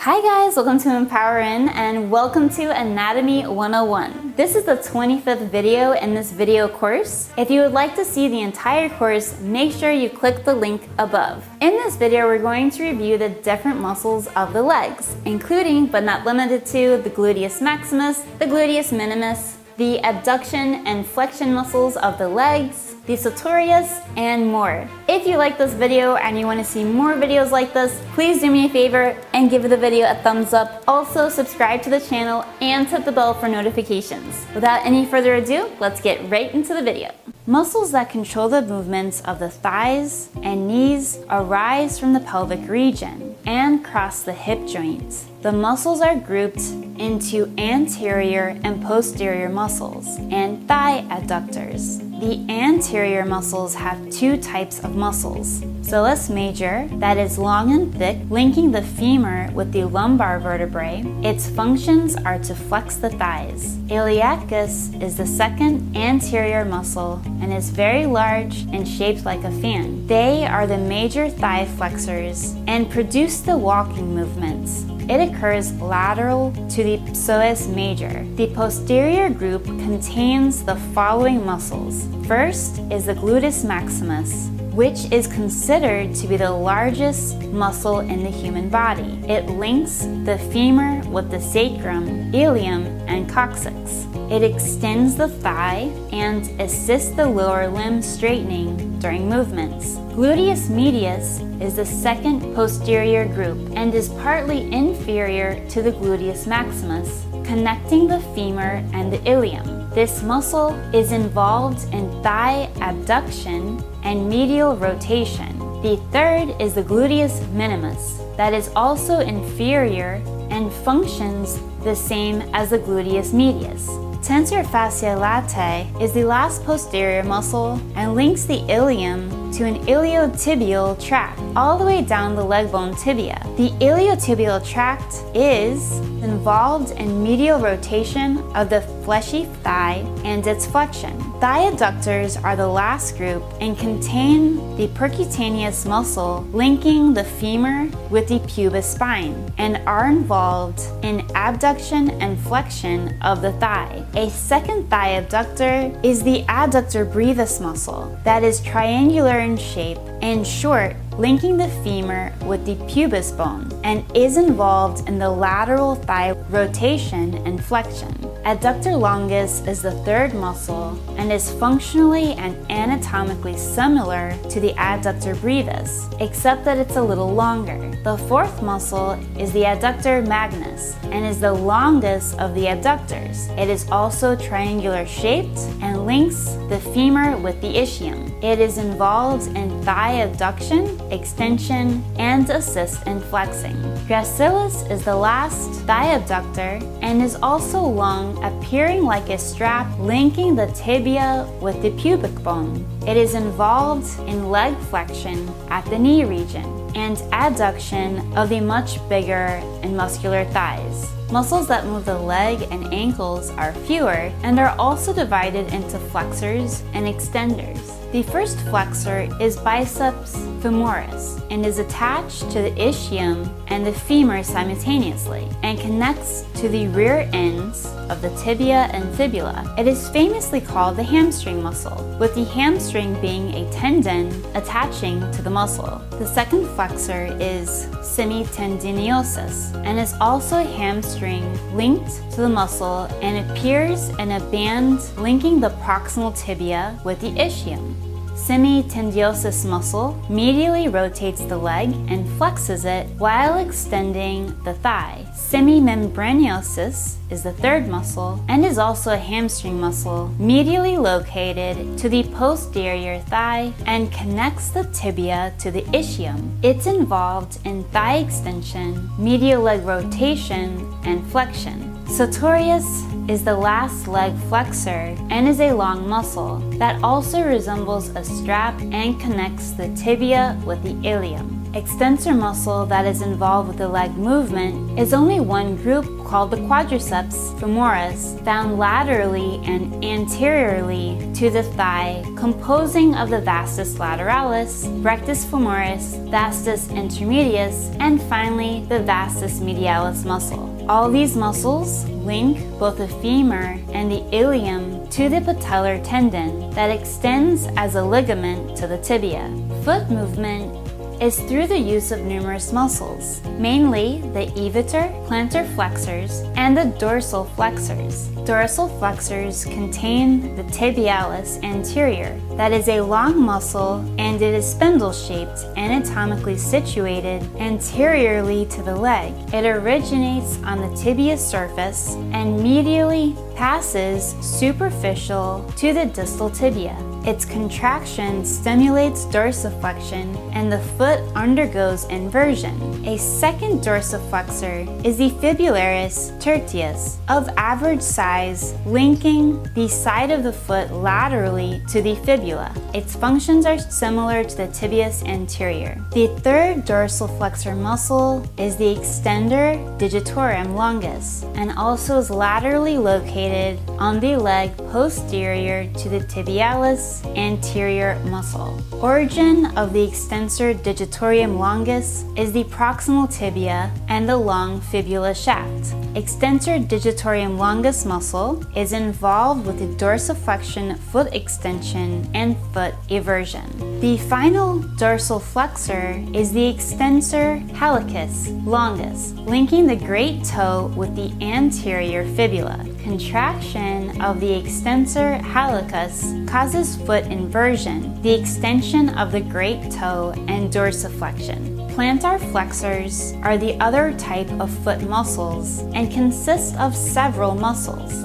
Hi guys, welcome to EmpowerIn and welcome to Anatomy 101. This is the 25th video in this video course. If you would like to see the entire course, make sure you click the link above. In this video, we're going to review the different muscles of the legs, including but not limited to the gluteus maximus, the gluteus minimus, the abduction and flexion muscles of the legs, the sartorius, and more. If you like this video and you want to see more videos like this, please do me a favor and give the video a thumbs up. Also, subscribe to the channel and hit the bell for notifications. Without any further ado, let's get right into the video. Muscles that control the movements of the thighs and knees arise from the pelvic region and cross the hip joints. The muscles are grouped into anterior and posterior muscles and thigh adductors. The anterior muscles have two types of muscles. Psoas major, that is long and thick, linking the femur with the lumbar vertebrae. Its functions are to flex the thighs. Iliacus is the second anterior muscle and is very large and shaped like a fan. They are the major thigh flexors and produce the walking movements. It occurs lateral to the psoas major. The posterior group contains the following muscles. First is the gluteus maximus, which is considered to be the largest muscle in the human body. It links the femur with the sacrum, ilium, and coccyx. It extends the thigh and assists the lower limb straightening during movements. Gluteus medius is the second posterior group and is partly inferior to the gluteus maximus, connecting the femur and the ilium. This muscle is involved in thigh abduction and medial rotation. The third is the gluteus minimus, that is also inferior and functions the same as the gluteus medius. Tensor fasciae latae is the last posterior muscle and links the ilium to an iliotibial tract all the way down the leg bone tibia. The iliotibial tract is involved in medial rotation of the fleshy thigh and its flexion. Thigh adductors are the last group and contain the percutaneous muscle linking the femur with the pubis spine and are involved in abduction and flexion of the thigh. A second thigh abductor is the adductor brevis muscle that is triangular in shape and short, linking the femur with the pubis bone and is involved in the lateral thigh rotation and flexion. Adductor longus is the third muscle and is functionally and anatomically similar to the adductor brevis, except that it's a little longer. The fourth muscle is the adductor magnus and is the longest of the adductors. It is also triangular shaped and links the femur with the ischium. It is involved in thigh abduction, extension, and assist in flexing. Gracilis is the last thigh abductor and is also long, appearing like a strap linking the tibia with the pubic bone. It is involved in leg flexion at the knee region and adduction of the much bigger and muscular thighs. Muscles that move the leg and ankles are fewer and are also divided into flexors and extenders. The first flexor is biceps femoris and is attached to the ischium and the femur simultaneously and connects to the rear ends of the tibia and fibula. It is famously called the hamstring muscle, with the hamstring being a tendon attaching to the muscle. The second flexor is semitendinosus and is also a hamstring linked to the muscle and appears in a band linking the proximal tibia with the ischium. Semitendinosus muscle medially rotates the leg and flexes it while extending the thigh. Semimembraniosus is the third muscle and is also a hamstring muscle medially located to the posterior thigh and connects the tibia to the ischium. It's involved in thigh extension, medial leg rotation, and flexion. Sartorius is the last leg flexor and is a long muscle that also resembles a strap and connects the tibia with the ilium. extensor muscle that is involved with the leg movement is only one group called the quadriceps femoris, found laterally and anteriorly to the thigh, composing of the vastus lateralis, rectus femoris, vastus intermedius, and finally the vastus medialis muscle. All these muscles link both the femur and the ilium to the patellar tendon that extends as a ligament to the tibia. Foot movement is through the use of numerous muscles, mainly the evator, plantar flexors, and the dorsal flexors. Dorsal flexors contain the tibialis anterior, that is a long muscle, and it is spindle-shaped, anatomically situated anteriorly to the leg. It originates on the tibia surface and medially passes superficial to the distal tibia. Its contraction stimulates dorsiflexion and the foot undergoes inversion. A second dorsiflexor is the fibularis tertius, of average size, linking the side of the foot laterally to the fibula. Its functions are similar to the tibius anterior. The third dorsal flexor muscle is the extensor digitorum longus and also is laterally located on the leg posterior to the tibialis anterior muscle. Origin of the extensor digitorum longus is the proximal tibia and the long fibula shaft. Extensor digitorum longus muscle is involved with the dorsiflexion, foot extension, and foot eversion. The final dorsal flexor is the extensor hallucis longus, linking the great toe with the anterior fibula. Contraction of the extensor hallucis causes foot inversion, the extension of the great toe, and dorsiflexion. Plantar flexors are the other type of foot muscles and consist of several muscles.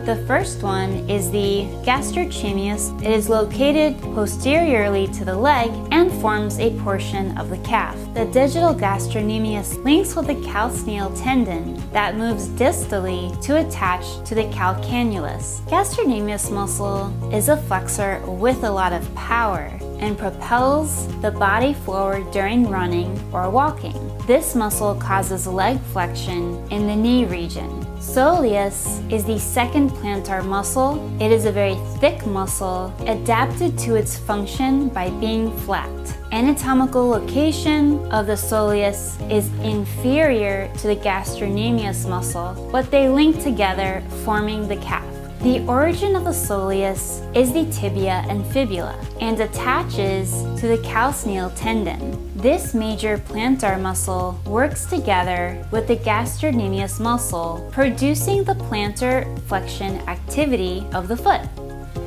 The first one is the gastrocnemius. It is located posteriorly to the leg and forms a portion of the calf. The digital gastrocnemius links with the calcaneal tendon that moves distally to attach to the calcaneus. Gastrocnemius muscle is a flexor with a lot of power and propels the body forward during running or walking. This muscle causes leg flexion in the knee region. Soleus is the second plantar muscle. It is a very thick muscle adapted to its function by being flat. Anatomical location of the soleus is inferior to the gastrocnemius muscle, but they link together, forming the calf. The origin of the soleus is the tibia and fibula and attaches to the calcaneal tendon. This major plantar muscle works together with the gastrocnemius muscle, producing the plantar flexion activity of the foot.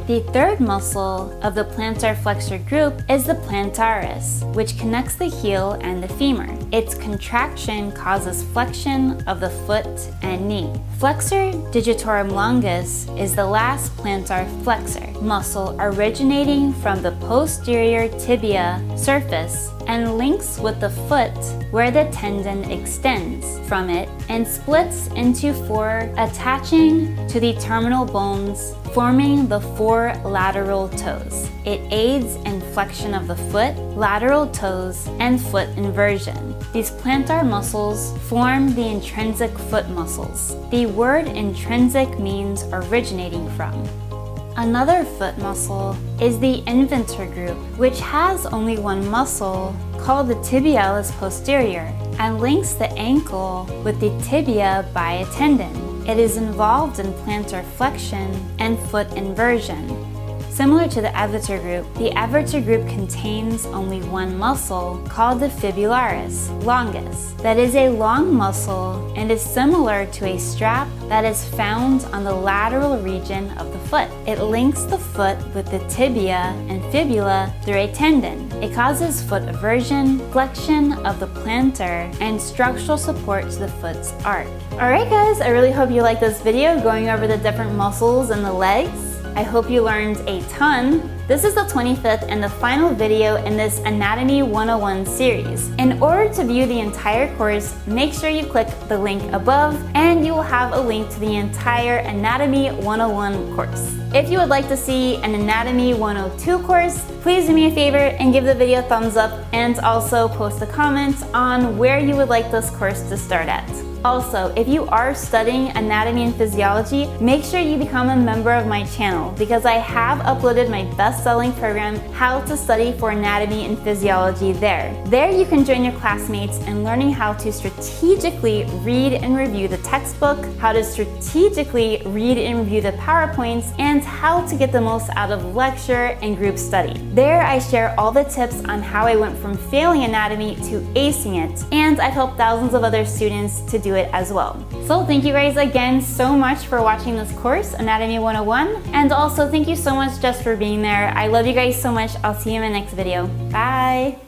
The third muscle of the plantar flexor group is the plantaris, which connects the heel and the femur. Its contraction causes flexion of the foot and knee. Flexor digitorum longus is the last plantar flexor muscle originating from the posterior tibia surface and links with the foot where the tendon extends from it and splits into four, attaching to the terminal bones, forming the four lateral toes. It aids in flexion of the foot, lateral toes, and foot inversion. These plantar muscles form the intrinsic foot muscles. The word intrinsic means originating from. Another foot muscle is the inventor group, which has only one muscle called the tibialis posterior and links the ankle with the tibia by a tendon. It is involved in plantar flexion and foot inversion. Similar to the adductor group, the adductor group contains only one muscle called the fibularis longus that is a long muscle and is similar to a strap that is found on the lateral region of the foot. It links the foot with the tibia and fibula through a tendon. It causes foot eversion, flexion of the plantar, and structural support to the foot's arch. Alright guys, I really hope you liked this video going over the different muscles in the legs. I hope you learned a ton. This is the 25th and the final video in this Anatomy 101 series. In order to view the entire course, make sure you click the link above and you will have a link to the entire Anatomy 101 course. If you would like to see an Anatomy 102 course, please do me a favor and give the video a thumbs up and also post a comment on where you would like this course to start at. Also, if you are studying anatomy and physiology, make sure you become a member of my channel because I have uploaded my best-selling program, How to Study for Anatomy and Physiology there. There you can join your classmates in learning how to strategically read and review the textbook, how to strategically read and review the PowerPoints, and how to get the most out of lecture and group study. There I share all the tips on how I went from failing anatomy to acing it, and I've helped thousands of other students to do it as well. So thank you guys again so much for watching this course, Anatomy 101, and also thank you so much just for being there. I love you guys so much. I'll see you in my next video. Bye!